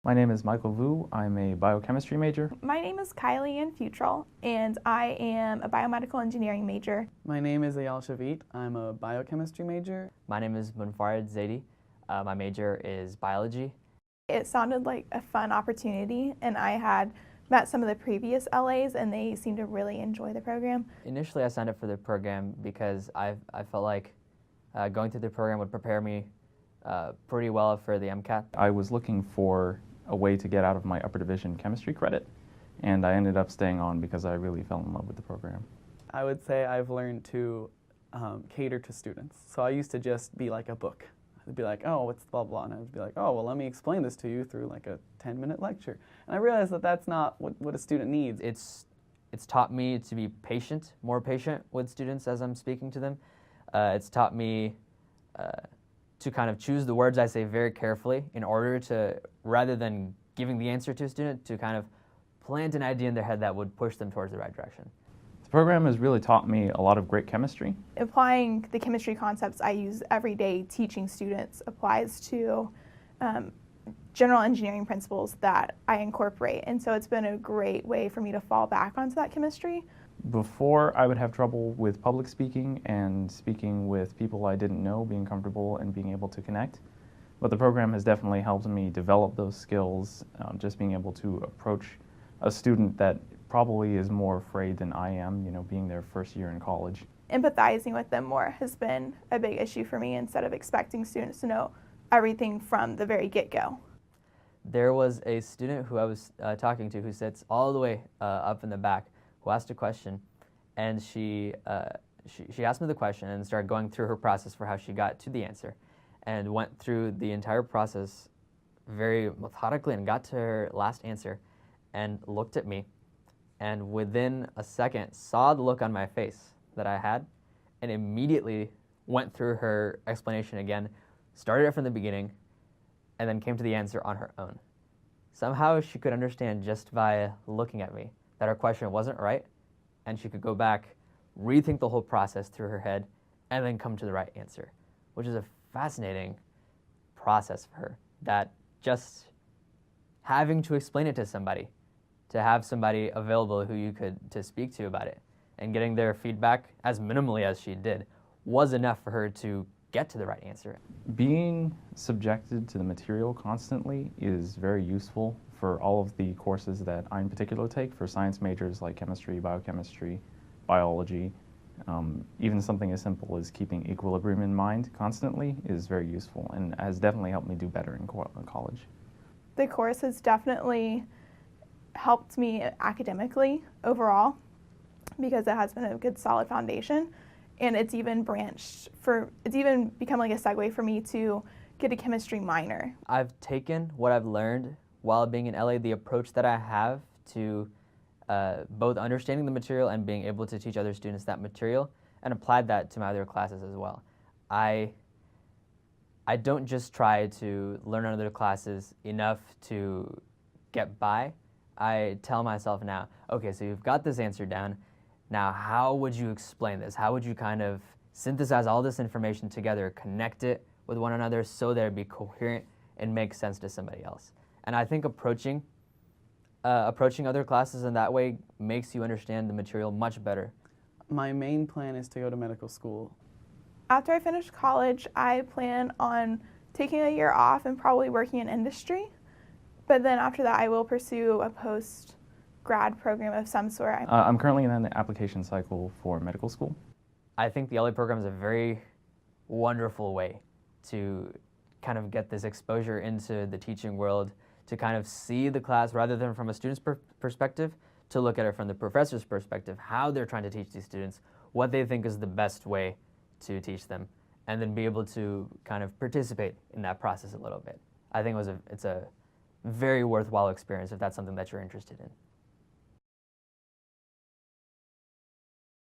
My name is Michael Vu. I'm a biochemistry major. My name is Kylie Ann Futrell, and I am a biomedical engineering major. My name is Ayal Shavit. I'm a biochemistry major. My name is Munfarid Zaidi. My major is biology. It sounded like a fun opportunity, and I had met some of the previous LAs, and they seemed to really enjoy the program. Initially, I signed up for the program because I felt like going through the program would prepare me pretty well for the MCAT. I was looking for a way to get out of my upper division chemistry credit, and I ended up staying on because I really fell in love with the program. I would say I've learned to cater to students. So I used to just be like a book. I'd be like, oh, what's blah, blah, and I would be like, oh, well, let me explain this to you through like a 10-minute lecture. And I realized that that's not what a student needs. It's taught me to be patient, more patient with students as I'm speaking to them. It's taught me to kind of choose the words I say very carefully in order to, rather than giving the answer to a student, to kind of plant an idea in their head that would push them towards the right direction. The program has really taught me a lot of great chemistry. Applying the chemistry concepts I use every day teaching students applies to general engineering principles that I incorporate, and so it's been a great way for me to fall back onto that chemistry. Before, I would have trouble with public speaking and speaking with people I didn't know, being comfortable and being able to connect. But the program has definitely helped me develop those skills, just being able to approach a student that probably is more afraid than I am, being their first year in college. Empathizing with them more has been a big issue for me instead of expecting students to know everything from the very get-go. There was a student who I was talking to who sits all the way up in the back who asked a question, and she asked me the question and started going through her process for how she got to the answer, and went through the entire process very methodically and got to her last answer and looked at me, and within a second saw the look on my face that I had and immediately went through her explanation again, started it from the beginning, and then came to the answer on her own. Somehow she could understand just by looking at me that her question wasn't right, and she could go back, rethink the whole process through her head, and then come to the right answer, which is a fascinating process for her, that just having to explain it to somebody, to have somebody available who you could to speak to about it, and getting their feedback as minimally as she did, was enough for her to get to the right answer. Being subjected to the material constantly is very useful for all of the courses that I in particular take for science majors like chemistry, biochemistry, biology. Even something as simple as keeping equilibrium in mind constantly is very useful and has definitely helped me do better in college. The course has definitely helped me academically overall because it has been a good solid foundation, and it's even become like a segue for me to get a chemistry minor. I've taken what I've learned while being in LA, the approach that I have to both understanding the material and being able to teach other students that material, and applied that to my other classes as well. I don't just try to learn other classes enough to get by. I tell myself now, okay, so you've got this answer down. Now, how would you explain this? How would you kind of synthesize all this information together, connect it with one another so that it'd be coherent and make sense to somebody else? And I think approaching other classes in that way makes you understand the material much better. My main plan is to go to medical school. After I finish college, I plan on taking a year off and probably working in industry. But then after that, I will pursue a post-grad program of some sort. I'm currently in an application cycle for medical school. I think the LA program is a very wonderful way to kind of get this exposure into the teaching world, to kind of see the class rather than from a student's perspective, to look at it from the professor's perspective, how they're trying to teach these students, what they think is the best way to teach them, and then be able to kind of participate in that process a little bit. I think it's a very worthwhile experience if that's something that you're interested in.